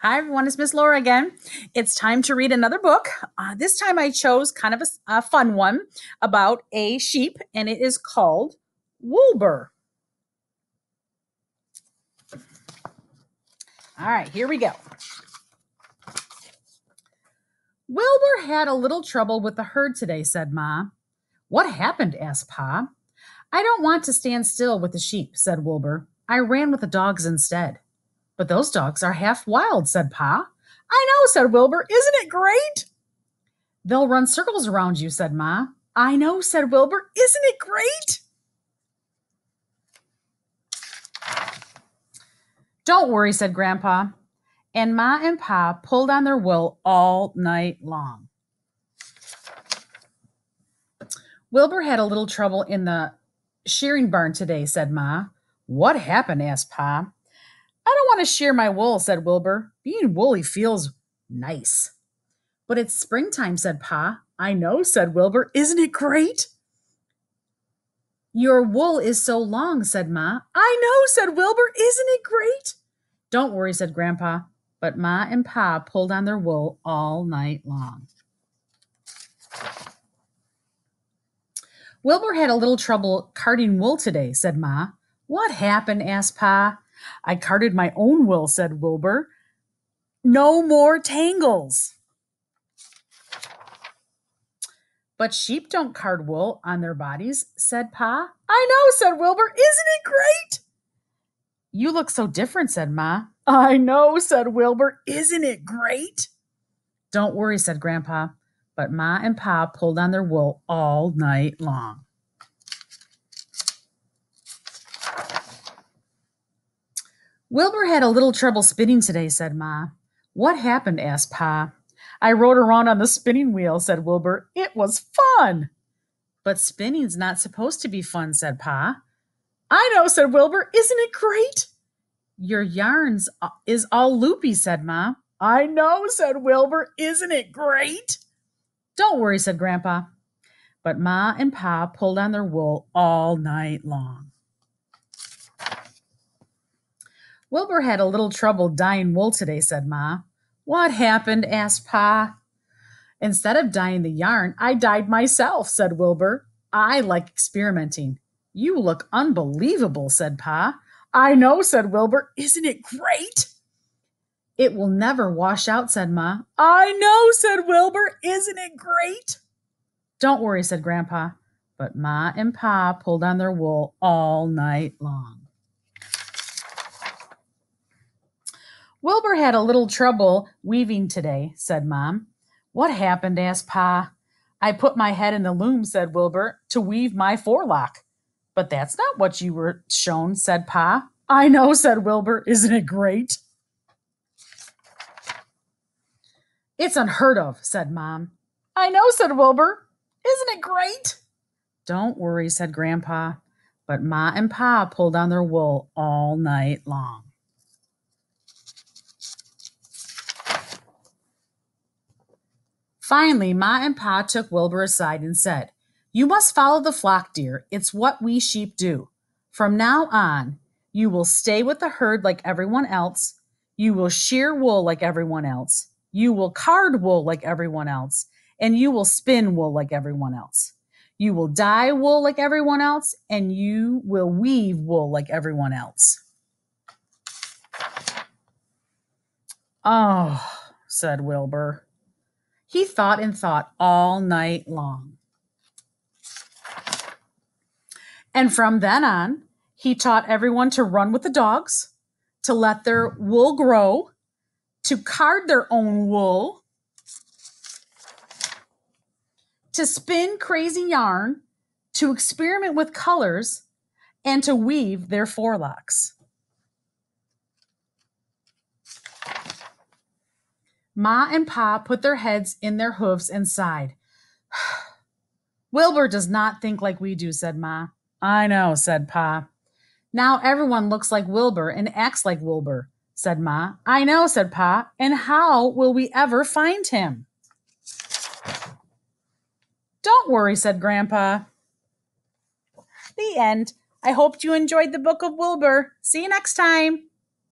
Hi, everyone. It's Miss Laura again. It's time to read another book. This time I chose kind of a fun one about a sheep, and it is called Woolbur. All right, here we go. Wilbur had a little trouble with the herd today, said Ma. What happened? Asked Pa. I don't want to stand still with the sheep, said Wilbur. I ran with the dogs instead. But those dogs are half wild, said Pa. I know, said Wilbur. Isn't it great? They'll run circles around you, said Ma. I know, said Wilbur. Isn't it great? Don't worry, said Grandpa. And Ma and Pa pulled on their wool all night long. Wilbur had a little trouble in the shearing barn today, said Ma. What happened? Asked Pa. I don't want to shear my wool, said Wilbur. Being woolly feels nice. But it's springtime, said Pa. I know, said Wilbur. Isn't it great? Your wool is so long, said Ma. I know, said Wilbur. Isn't it great? Don't worry, said Grandpa. But Ma and Pa pulled on their wool all night long. Wilbur had a little trouble carding wool today, said Ma. What happened? Asked Pa. I carded my own wool, said Wilbur. No more tangles. But sheep don't card wool on their bodies, said Pa. I know, said Wilbur. Isn't it great? You look so different, said Ma. I know, said Wilbur. Isn't it great? Don't worry, said Grandpa. But Ma and Pa pulled on their wool all night long. Wilbur had a little trouble spinning today, said Ma. What happened? Asked Pa. I rode around on the spinning wheel, said Wilbur. It was fun. But spinning's not supposed to be fun, said Pa. I know, said Wilbur. Isn't it great? Your yarn is all loopy, said Ma. I know, said Wilbur. Isn't it great? Don't worry, said Grandpa. But Ma and Pa pulled on their wool all night long. Wilbur had a little trouble dyeing wool today, said Ma. What happened? Asked Pa. Instead of dyeing the yarn, I dyed myself, said Wilbur. I like experimenting. You look unbelievable, said Pa. I know, said Wilbur. Isn't it great? It will never wash out, said Ma. I know, said Wilbur. Isn't it great? Don't worry, said Grandpa. But Ma and Pa pulled on their wool all night long. Wilbur had a little trouble weaving today, said Mom. What happened? Asked Pa. I put my head in the loom, said Wilbur, to weave my forelock. But that's not what you were shown, said Pa. I know, said Wilbur. Isn't it great? It's unheard of, said Mom. I know, said Wilbur. Isn't it great? Don't worry, said Grandpa. But Ma and Pa pulled on their wool all night long. Finally, Ma and Pa took Wilbur aside and said, You must follow the flock, dear. It's what we sheep do. From now on, you will stay with the herd like everyone else. You will shear wool like everyone else. You will card wool like everyone else. And you will spin wool like everyone else. You will dye wool like everyone else. And you will weave wool like everyone else. Oh, said Wilbur. He thought and thought all night long. And from then on, he taught everyone to run with the dogs, to let their wool grow, to card their own wool, to spin crazy yarn, to experiment with colors, and to weave their forelocks. Ma and Pa put their heads in their hooves and sighed. Wilbur does not think like we do, said Ma. I know, said Pa. Now everyone looks like Wilbur and acts like Woolbur, said Ma. I know, said Pa. And how will we ever find him? Don't worry, said Grandpa. The end. I hope you enjoyed the book of Woolbur. See you next time.